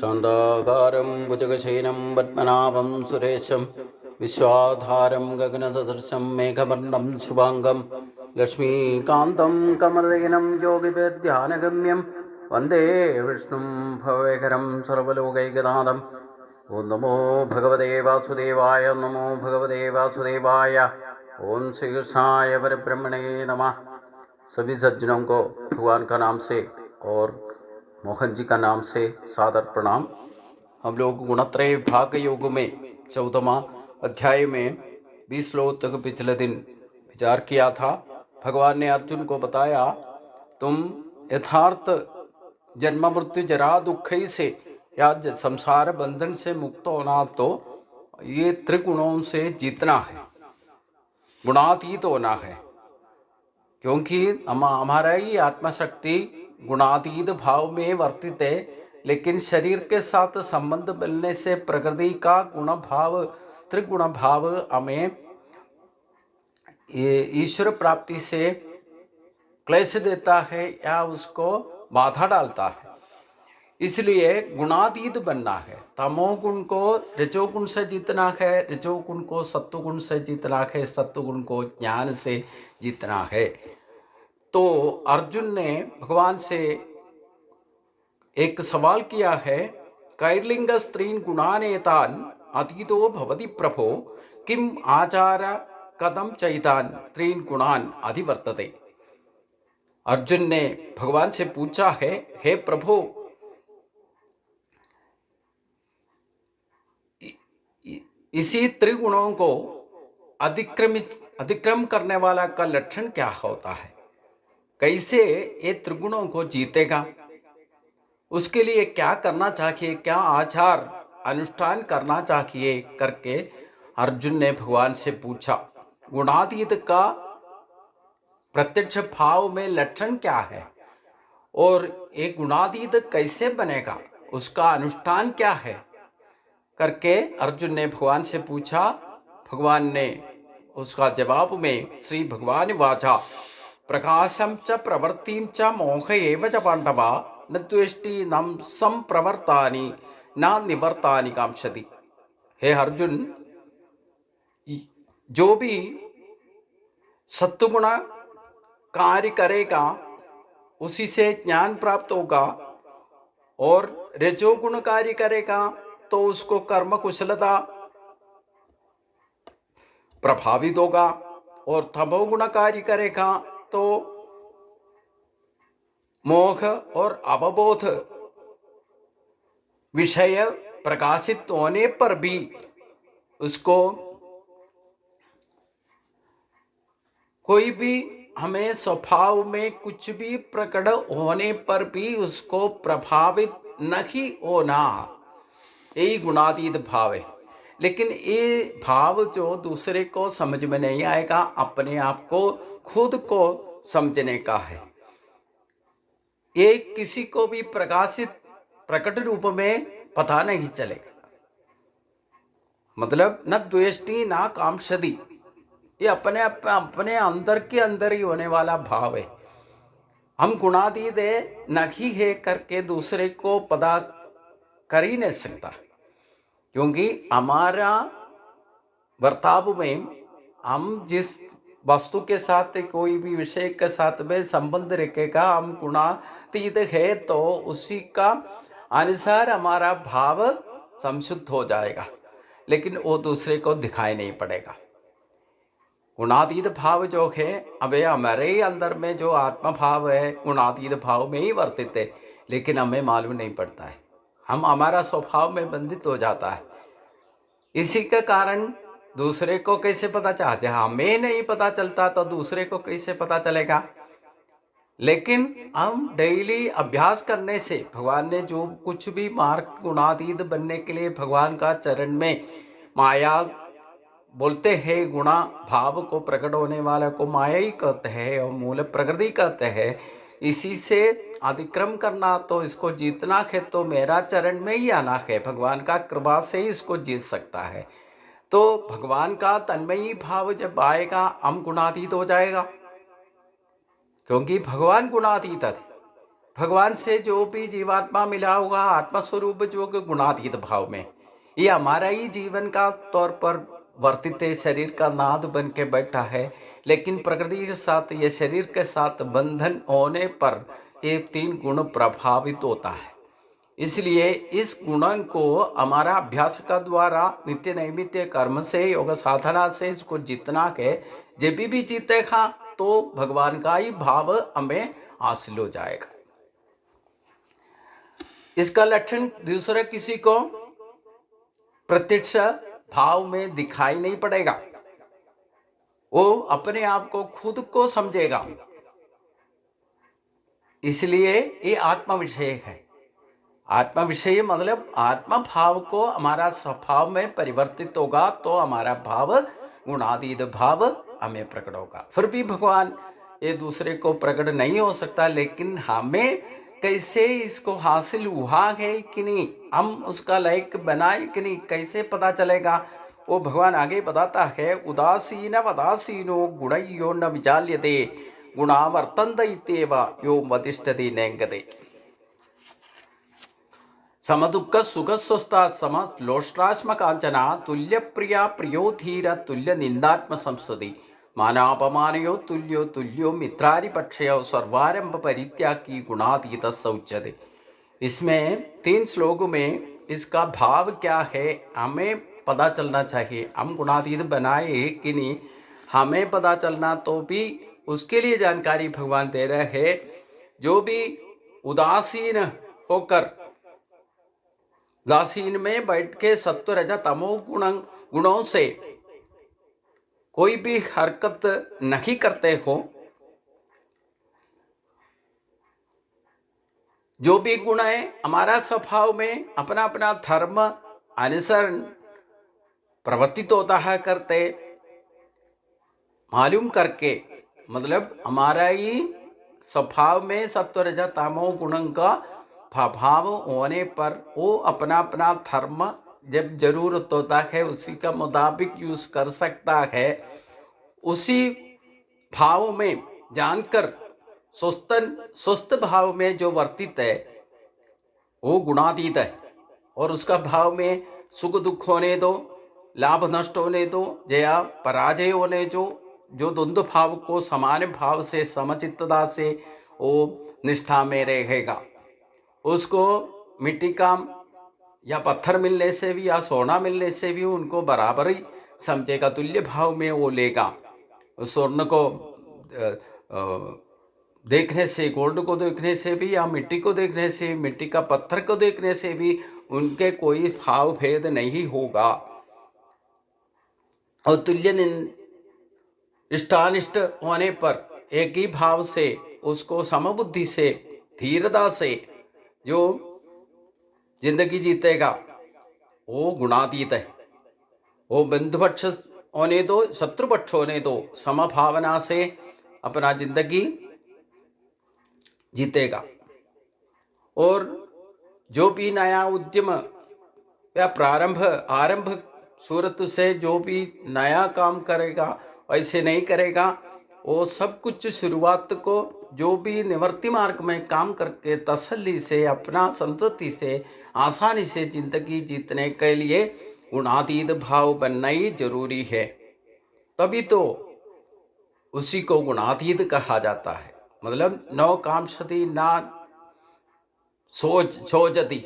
शान्ताकारं भुजगशयनं पद्मनाभं सुरेशं विश्वाधारं गगनसदृशं मेघवर्णं शुभाङ्गं लक्ष्मीकान्तं कमलनयनं योगिभिर्ध्यानगम्यं वन्दे विष्णुं भवभयहरं सर्वलोकैकनाथम्। ओं नमो भगवते वासुदेवाय, नमो भगवते वासुदेवाय। ओं श्री कृष्णाय परब्रह्मणे नमः। सभी सज्जनों को भगवान का नाम से और मोहन जी का नाम से सादर प्रणाम। हम लोग गुणत्रय भाग योग में 14वां अध्याय में 20 श्लोक तक पिछले दिन विचार किया था। भगवान ने अर्जुन को बताया, तुम यथार्थ जन्म मृत्यु जरा दुख से या संसार बंधन से मुक्त होना तो ये त्रिगुणों से जीतना है, गुणातीत होना है। क्योंकि हमारा ही आत्मशक्ति गुणातीत भाव में वर्तित है, लेकिन शरीर के साथ संबंध मिलने से प्रकृति का गुण भाव त्रिगुण भाव हमें ईश्वर प्राप्ति से क्लेश देता है या उसको बाधा डालता है। इसलिए गुणातीत बनना है। तमोगुण को रजोगुण से जीतना है, रजोगुण को सत्वगुण से जीतना है, सत्वगुण को ज्ञान से जीतना है। तो अर्जुन ने भगवान से एक सवाल किया है, कैर्लिंग स्त्रीन गुणानेतान अतीतो भवति प्रभो किम आचार कदम चैतान त्रीन गुणान अधिवर्तते। अर्जुन ने भगवान से पूछा है, हे प्रभु, इसी त्रिगुणों को अतिक्रम करने वाला का लक्षण क्या होता है, कैसे ये त्रिगुणों को जीतेगा, उसके लिए क्या करना चाहिए, क्या आचार अनुष्ठान करना चाहिए करके अर्जुन ने भगवान से पूछा। गुणातीत का प्रत्यक्ष भाव में लक्षण क्या है और एक गुणातीत कैसे बनेगा, उसका अनुष्ठान क्या है करके अर्जुन ने भगवान से पूछा। भगवान ने उसका जवाब में श्री भगवान वाचा, प्रकाशम च प्रवृत्तिम च मोह एव च पांडवा न द्वेष्टि नम संप्रवर्तानि न निवर्तानि कांक्षति। हे अर्जुन, जो भी सत्वगुण कार्य करेगा उसी से ज्ञान प्राप्त होगा, और रजोगुण कार्य करेगा तो उसको कर्म कुशलता प्रभावित होगा, और तमोगुण कार्य करेगा तो मोह और अवबोध विषय प्रकाशित होने पर भी उसको कोई भी हमें स्वभाव में कुछ भी प्रकट होने पर भी उसको प्रभावित नहीं होना, यही गुणातीत भाव है। लेकिन ये भाव जो दूसरे को समझ में नहीं आएगा, अपने आप को खुद को समझने का है। ये किसी को भी प्रकट रूप में पता नहीं चलेगा। मतलब न द्वेष्टि ना कांक्षति, ये अपने अंदर के अंदर ही होने वाला भाव है। हम गुणातीत है नहीं है करके दूसरे को पता कर ही नहीं सकता, क्योंकि हमारा बर्ताव में हम जिस वस्तु के साथ कोई भी विषय के साथ में संबंध रखेगा, हम गुणातीत है तो उसी का अनुसार हमारा भाव संशुद्ध हो जाएगा, लेकिन वो दूसरे को दिखाई नहीं पड़ेगा। गुणातीत भाव जो है, अबे हमारे अंदर में जो आत्मा भाव है गुणातीत भाव में ही वर्तित है, लेकिन हमें मालूम नहीं पड़ता है। हमारा स्वभाव में बंधित हो जाता है। इसी के कारण दूसरे को कैसे पता चलता है, हमें नहीं पता चलता तो दूसरे को कैसे पता चलेगा। लेकिन हम डेली अभ्यास करने से भगवान ने जो कुछ भी मार्ग गुणातीत बनने के लिए भगवान का चरण में माया बोलते हैं, गुणा भाव को प्रकट होने वाला को माया ही कहते हैं और मूल प्रकृति कहते हैं। इसी से अतिक्रम करना तो इसको जीतना है तो मेरा चरण में ही आना है, भगवान का कृपा से ही इसको जीत सकता है। तो भगवान का तन्मयी भाव जब आएगा हम गुणातीत हो जाएगा, क्योंकि भगवान गुणातीत है। भगवान से जो भी जीवात्मा मिला होगा आत्मा स्वरूप जो कि गुणातीत भाव में, ये हमारा ही जीवन का तौर पर वर्तित है, शरीर का नाद बन के बैठा है। लेकिन प्रकृति के साथ, ये शरीर के साथ बंधन होने पर ये 3 गुण प्रभावित होता है। इसलिए इस गुण को हमारा अभ्यास का द्वारा नित्य नैमित्य कर्म से, योग साधना से इसको जीतना है। जब भी जीतेगा तो भगवान का ही भाव हमें हासिल हो जाएगा। इसका लक्षण दूसरे किसी को प्रत्यक्ष भाव में दिखाई नहीं पड़ेगा, वो अपने आप को खुद को समझेगा। इसलिए ये आत्मा विषय है। आत्मा विषय मतलब आत्मा भाव को हमारा स्वभाव में परिवर्तित होगा तो हमारा भाव गुणातीत भाव हमें प्रकट होगा। फिर भी भगवान ये दूसरे को प्रकट नहीं हो सकता, लेकिन हमें कैसे इसको हासिल हुआ है कि नहीं, हम उसका लायक बनाए कि नहीं, कैसे पता चलेगा, वो भगवान आगे बताता है। उदासीन वदासीनो गुणयो न विचाल्यते गुणा वर्तन्त इत्येव यो वतिष्ठति नेङ्गते। समदुःख सुखस्वस्था समलोष्ट्रास्म कांचना तुल्य प्रिया प्रियो धीर तुल्य निंदात्म संस्तुति मानापमानयो तुल्यो तुल्यो मित्रारिपक्षयो सर्वारंभ परित्यागी गुणातीत उच्यते। इसमें 3 श्लोक में इसका भाव क्या है हमें पता चलना चाहिए। हम गुणातीत बनाए कि नहीं हमें पता चलना, तो भी उसके लिए जानकारी भगवान दे रहे हैं। जो भी उदासीन होकर उदासीन में बैठ के सत्व रज तमो गुणों से कोई भी हरकत नहीं करते हो, जो भी गुण है हमारा स्वभाव में अपना अपना धर्म अनुसरण प्रवर्तित होता है करते, मालूम करके, मतलब हमारा ही स्वभाव में सत्व रज तमो गुणों का भाव होने पर वो अपना अपना धर्म जब जरूरत होता है उसी का मुताबिक यूज कर सकता है। उसी भाव में जानकर स्वस्थ भाव में जो वर्तित है वो गुणातीत है। और उसका भाव में सुख दुख होने दो, लाभ नष्ट होने दो, जया पराजय होने जो द्वंद्व भाव को समान भाव से समचित्तता से वो निष्ठा में रहेगा। उसको मिट्टी का या पत्थर मिलने से भी या सोना मिलने से भी उनको बराबर ही समझेगा, तुल्य भाव में वो लेगा। स्वर्ण को देखने से, गोल्ड को देखने से भी या मिट्टी को देखने से, मिट्टी का पत्थर को देखने से भी उनके कोई भाव भेद नहीं होगा। और तुल्य इष्टानिष्ट होने पर एक ही भाव से उसको समबुद्धि से धीरता से जो जिंदगी जीतेगा वो गुणातीत है। वो बंधुपक्ष होने दो, शत्रुपक्ष होने दो, समभावना से अपना जिंदगी जीतेगा। और जो भी नया उद्यम या आरंभ सूरत से जो भी नया काम करेगा वैसे नहीं करेगा। वो सब कुछ शुरुआत को जो भी निवृत्ति मार्ग में काम करके तसल्ली से अपना संतति से आसानी से जिंदगी जीतने के लिए गुणातीत भाव बनना ही जरूरी है। तभी तो उसी को गुणातीत कहा जाता है। मतलब नौ कामशति ना सोचती,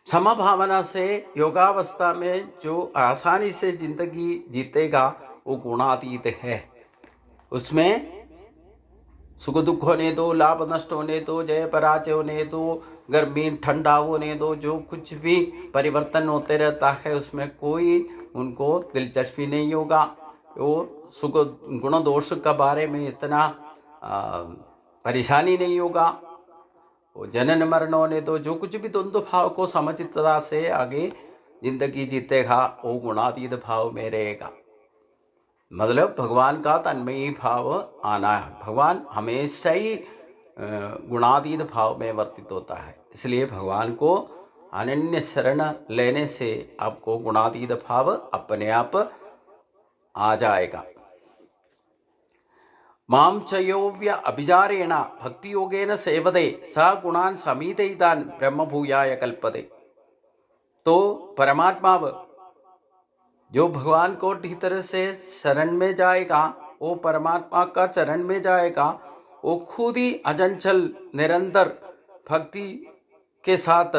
समभावना से योगावस्था में जो आसानी से जिंदगी जीतेगा वो गुणातीत है। उसमें सुख दुख होने दो, लाभ नष्ट होने दो, जय पराजय होने दो, गर्मी ठंडा होने दो, जो कुछ भी परिवर्तन होते रहता है उसमें कोई उनको दिलचस्पी नहीं होगा। वो सुख गुण दोष का बारे में इतना परेशानी नहीं होगा। वो जनन मरण होने दो, जो कुछ भी द्वंद्व भाव को समचित्तता से आगे जिंदगी जीतेगा वो गुणातीत भाव में रहेगा। मतलब भगवान का तन्मयी भाव आना है। भगवान हमेशा ही गुणातीत भाव में वर्तित होता है। इसलिए भगवान को अनन्य शरण लेने से आपको गुणातीत भाव अपने आप आ जाएगा। मां चयोव्य अभिचारेण भक्तियोगेन सेवते स गुणान् समीतैतान् ब्रह्मभूयाय कल्पते। तो परमात्मा जो भगवान को ठीक तरह से शरण में जाएगा, वो परमात्मा का चरण में जाएगा, वो खुद ही अचंचल निरंतर भक्ति के साथ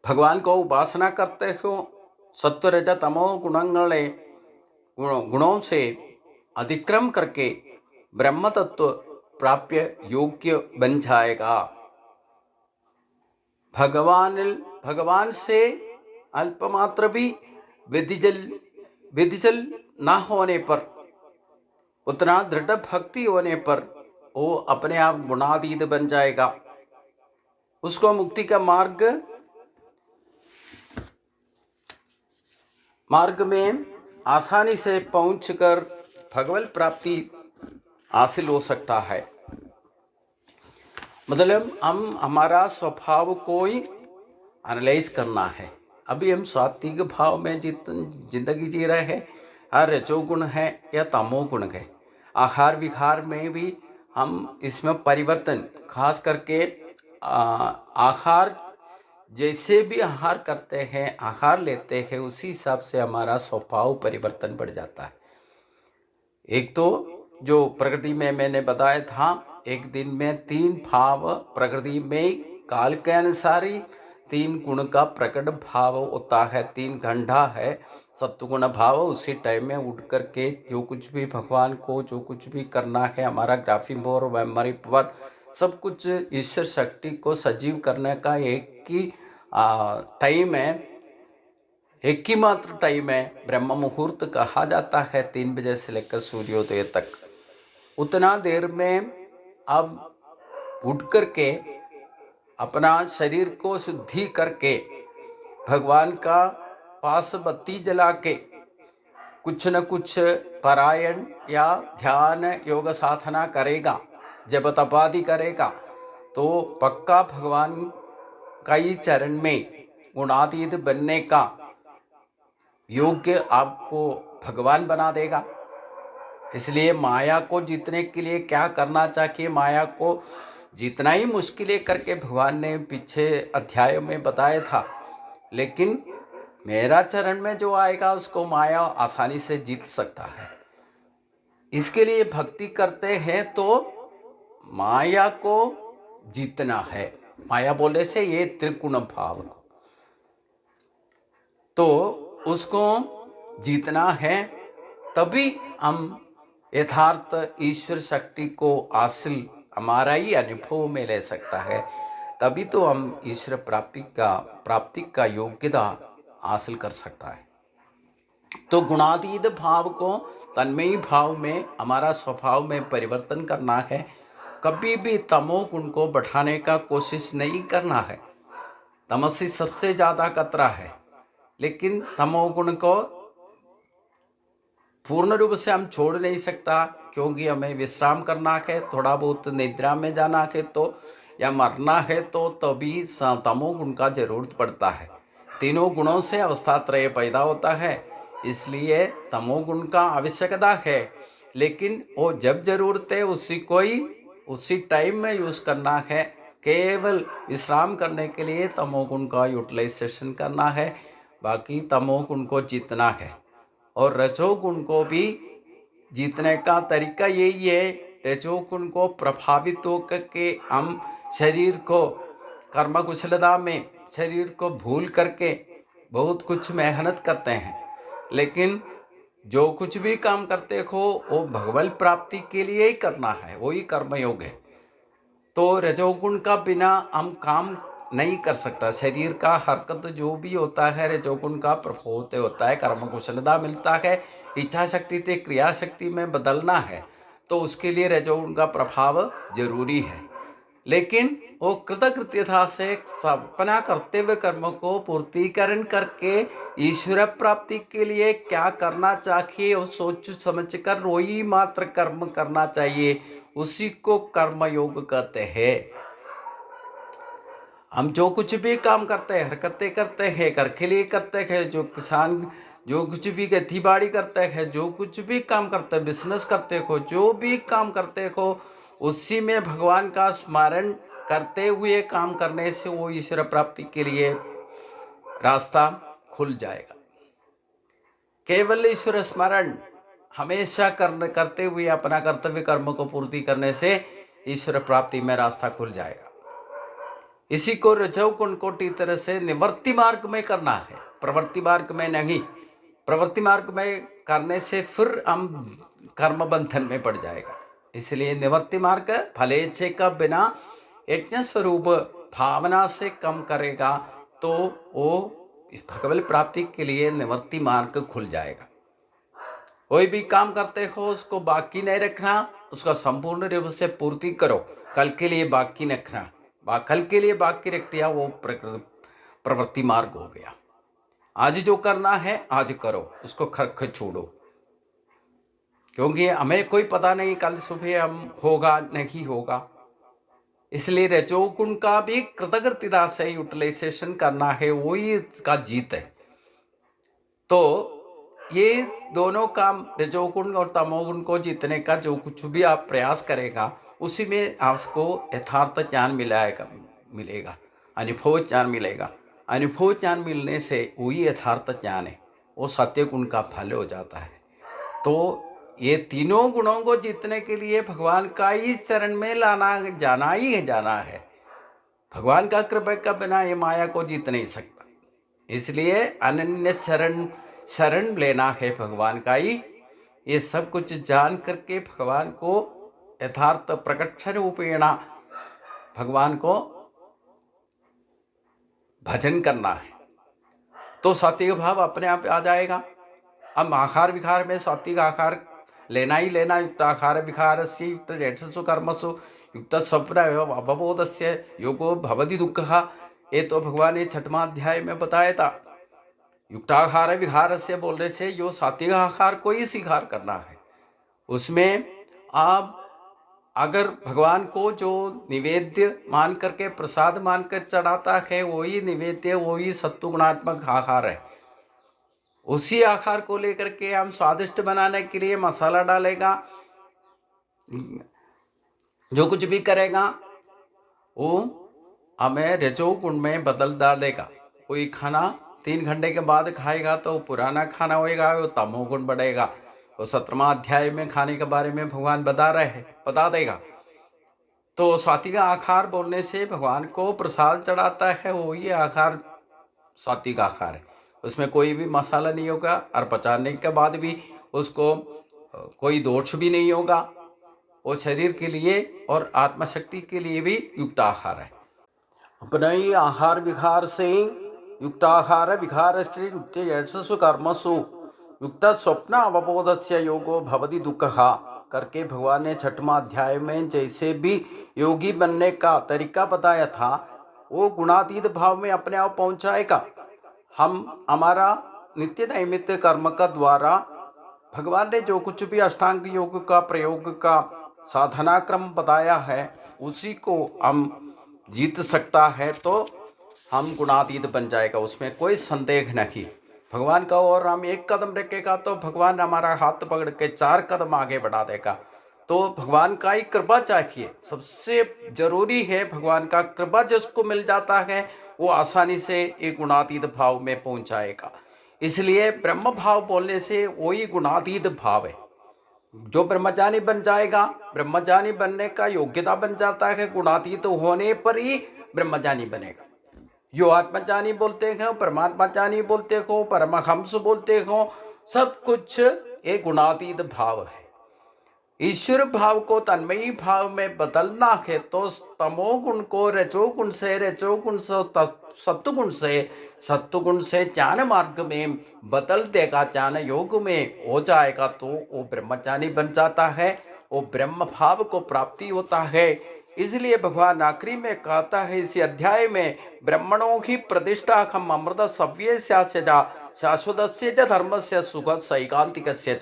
भगवान को उपासना करते हो, सत्व रज तमो गुणों से अतिक्रम करके ब्रह्म तत्व प्राप्य योग्य बन जाएगा। भगवान से अल्पमात्र भी विधिजल ना होने पर, उतना दृढ़ भक्ति होने पर वो अपने आप गुणातीत बन जाएगा। उसको मुक्ति का मार्ग में आसानी से पहुंचकर भगवत प्राप्ति हासिल हो सकता है। मतलब हम हमारा स्वभाव को ही एनालाइज करना है। अभी हम सात्विक भाव में जिंदगी जी रहे हैं, रजोगुण है या तमोगुण है। आहार विहार में भी हम इसमें परिवर्तन, खास करके आहार जैसे भी आहार करते हैं, आहार लेते हैं, उसी हिसाब से हमारा स्वभाव परिवर्तन बढ़ जाता है। एक तो जो प्रकृति में मैंने बताया था, एक दिन में 3 भाव प्रकृति में काल के अनुसार ही 3 गुण का प्रकट भाव होता है। 3 घंटा है सत्वगुण भाव। उसी टाइम में उठ करके जो कुछ भी भगवान को जो कुछ भी करना है, हमारा ग्राफिंग पावर, मेमोरी पावर, सब कुछ ईश्वर शक्ति को सजीव करने का एक ही टाइम है, एक ही मात्र टाइम है। ब्रह्म मुहूर्त कहा जाता है 3 बजे से लेकर सूर्योदय तक। उतना देर में अब उठ करके अपना शरीर को शुद्धि करके भगवान का पास बत्ती जला के कुछ न कुछ पारायण या ध्यान योग साधना करेगा, जब तपादि करेगा, तो पक्का भगवान का ही चरण में गुणातीत बनने का योग्य आपको भगवान बना देगा। इसलिए माया को जीतने के लिए क्या करना चाहिए, माया को जितना ही मुश्किलें करके भगवान ने पीछे अध्याय में बताया था, लेकिन मेरा चरण में जो आएगा उसको माया आसानी से जीत सकता है। इसके लिए भक्ति करते हैं तो माया को जीतना है। माया बोलने से ये त्रिगुण भाव, तो उसको जीतना है, तभी हम यथार्थ ईश्वर शक्ति को हासिल हमारा ही अनुभव में ले सकता है। तभी तो हम ईश्वर प्राप्ति का योग्यता हासिल कर सकता है। तो गुणातीत भाव को तन्मयी भाव में हमारा स्वभाव में परिवर्तन करना है। कभी भी तमोगुण को बढ़ाने का कोशिश नहीं करना है। तमसी सबसे ज़्यादा खतरा है, लेकिन तमोगुण को पूर्ण रूप से हम छोड़ नहीं सकता, क्योंकि हमें विश्राम करना है, थोड़ा बहुत निद्रा में जाना है तो, या मरना है तो तभी तमोगुण का जरूरत पड़ता है। तीनों गुणों से अवस्था त्रय पैदा होता है, इसलिए तमोगुण का आवश्यकता है। लेकिन वो जब जरूरत है उसी टाइम में यूज़ करना है। केवल विश्राम करने के लिए तमोगुण का यूटिलाइजेशन करना है, बाकी तमोगुण को जीतना है। और रजोगुण को भी जीतने का तरीका यही है। रजोगुण को प्रभावित होकर के हम शरीर को कर्म कुशलता में शरीर को भूल करके बहुत कुछ मेहनत करते हैं, लेकिन जो कुछ भी काम करते हो वो भगवत प्राप्ति के लिए ही करना है, वही कर्मयोग है। तो रजोगुण का बिना हम काम नहीं कर सकता। शरीर का हरकत जो भी होता है रजोगुण का प्रभाव होता है, कर्म कुशलता मिलता है, इच्छा शक्ति से क्रिया शक्ति में बदलना है, तो उसके लिए रजोगुण का प्रभाव जरूरी है। लेकिन वो कृतकृत्यता से अपना कर्तव्य कर्म को पूर्तिकरण करके ईश्वर प्राप्ति के लिए क्या करना चाहिए वो सोच समझ कर वही मात्र कर्म करना चाहिए, उसी को कर्मयोग कहते हैं। हम जो कुछ भी काम करते हैं, हरकतें करते हैं, घर के लिए करते हैं, जो किसान जो कुछ भी खेती बाड़ी करते हैं, जो कुछ भी काम करते हैं, बिजनेस करते हो, जो भी काम करते हो, उसी में भगवान का स्मरण करते हुए काम करने से वो ईश्वर प्राप्ति के लिए रास्ता खुल जाएगा। केवल ईश्वर स्मरण हमेशा करते हुए अपना कर्तव्य कर्म को पूर्ति करने से ईश्वर प्राप्ति में रास्ता खुल जाएगा। इसी को रजोगुण को ठीक तरह से निवर्ति मार्ग में करना है, प्रवृत्ति मार्ग में नहीं। प्रवृत्ति मार्ग में करने से फिर हम कर्म बंधन में पड़ जाएगा। इसलिए निवर्ति मार्ग फलेच्छे का बिना यज्ञ स्वरूप भावना से कम करेगा तो वो भगवत प्राप्ति के लिए निवर्ति मार्ग खुल जाएगा। कोई भी काम करते हो उसको बाकी नहीं रखना, उसका संपूर्ण रूप से पूर्ति करो। कल के लिए बाकी नहीं रखना, कल के लिए बाकी रख दिया वो प्रवृत्ति मार्ग हो गया। आज जो करना है आज करो, उसको खर्च छोड़ो, क्योंकि हमें कोई पता नहीं कल सुबह हम होगा नहीं होगा। इसलिए रजोगुण का भी कृतकृत्यता से यूटिलाइजेशन करना है, वही इसका जीत है। तो ये दोनों काम रजोगुण और तमोगुण को जीतने का जो कुछ भी आप प्रयास करेगा उसी में आपको यथार्थ ज्ञान मिलेगा, अनुभव ज्ञान मिलेगा। अनुभव ज्ञान मिलने से वही यथार्थ ज्ञान है, वो सत्य गुण का फल हो जाता है। तो ये तीनों गुणों को जीतने के लिए भगवान का इस चरण में जाना है। भगवान का कृपा का बिना ये माया को जीत नहीं सकता। इसलिए अनन्य शरण लेना है भगवान का ही। ये सब कुछ जान करके भगवान को यथार्थ प्रकट रूपेण भगवान को भजन करना है, तो सात्विक भाव अपने आप आ जाएगा। हम आहार विहार में सात्विक आहार लेना ही लेना। युक्त आहार विहार से युक्त जैठसु कर्मसु युक्त स्वप्न अवबोध से योगो भवति दुःखः। ये तो भगवान ने 6वां अध्याय में बताया था। युक्त आहार विहार से बोलने से जो सात्विक आहार को ही स्वीकार करना है। उसमें आप अगर भगवान को जो निवेद्य मान करके प्रसाद मान कर चढ़ाता है वही निवेद्य, वही सत्वगुणात्मक आहार है। उसी आहार को लेकर के हम स्वादिष्ट बनाने के लिए मसाला डालेगा, जो कुछ भी करेगा वो हमें रजोगुण में बदल डालेगा। कोई खाना 3 घंटे के बाद खाएगा तो पुराना खाना होएगा, वो तमोगुण बढ़ेगा। वो 17वां अध्याय में खाने के बारे में भगवान बता देगा। तो सात्विक आहार बोलने से भगवान को प्रसाद चढ़ाता है, वही आहार सात्विक आहार है। उसमें कोई भी मसाला नहीं होगा और पचाने के बाद भी उसको कोई दोष भी नहीं होगा। वो शरीर के लिए और आत्मशक्ति के लिए भी युक्त आहार है। अपने ही आहार विहार से युक्त आहार विहार से युक्त यशस्सु कर्मसु युक्त स्वप्न अवबोध से योगो भवति दुःखः करके भगवान ने 6वां अध्याय में जैसे भी योगी बनने का तरीका बताया था, वो गुणातीत भाव में अपने आप पहुंचाएगा। हम हमारा नित्य नैमित्य कर्म का द्वारा भगवान ने जो कुछ भी अष्टांग योग का प्रयोग का साधना क्रम बताया है उसी को हम जीत सकता है, तो हम गुणातीत बन जाएगा, उसमें कोई संदेह नहीं। भगवान का और हम एक कदम रखेगा तो भगवान हमारा हाथ पकड़ के 4 कदम आगे बढ़ा देगा। तो भगवान का ही कृपा चाहिए, सबसे जरूरी है भगवान का कृपा। जिसको मिल जाता है वो आसानी से एक गुणातीत भाव में पहुंच जाएगा। इसलिए ब्रह्म भाव बोलने से वही गुणातीत भाव है। जो ब्रह्मज्ञानी बन जाएगा, ब्रह्मज्ञानी बनने का योग्यता बन जाता है, गुणातीत होने पर ही ब्रह्मज्ञानी बनेगा। जो आत्मज्ञानी बोलते हो, परमात्मा ज्ञानी बोलते हो, परमहंस बोलते हो, सब कुछ एक गुणातीत भाव है। ईश्वर भाव को तन्मयी भाव में बदलना है तो तमोगुण को रजोगुण से, रजोगुण से सत्वगुण से ज्ञान मार्ग में बदल देगा, ज्ञान योग में हो जाएगा, तो वो ब्रह्मज्ञानी बन जाता है, वो ब्रह्म भाव को प्राप्ति होता है। इसलिए भगवान आखिरी में कहता है इसी अध्याय में, ब्रह्मणों की प्रतिष्ठा हम अमृत सव्य शाश्वत से धर्म से सुख सैकांतिक से।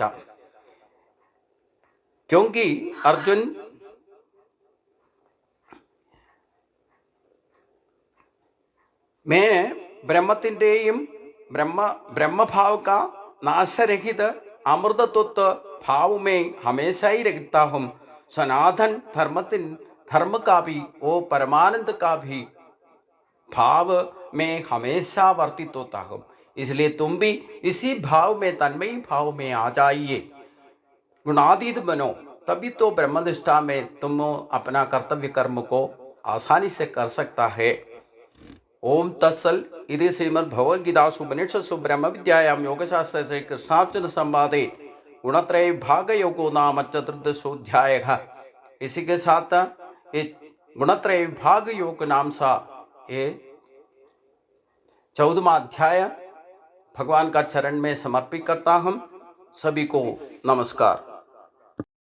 क्योंकि अर्जुन मैं ബ്രഹ്മഭാവ नाश रहित अमृत तत्व भाव में हमेशा ही रहता हूँ। सनातन धर्म का भी, वो परमानंद का भी भाव में हमेशा वर्तित होता हूँ। इसलिए तुम भी इसी भाव में, तन्मयी भाव में आ जाइए, गुणातीत बनो, तभी तो ब्रह्मनिष्ठा में तुम अपना कर्तव्य कर्म को आसानी से कर सकता है। ओम तत्सल। इति श्रीमद्भगवद्गीतासु उपनिषत्सु ब्रह्म विद्यायां योगशास्त्रे कृष्णार्जुन संवादे गुणत्रय भाग योगो नाम चतुर्दशोऽध्यायः। इसी के साथ ये गुणत्रय भाग योग नाम सा ये 14वां अध्याय भगवान का चरण में समर्पित करता हूँ। सभी को नमस्कार।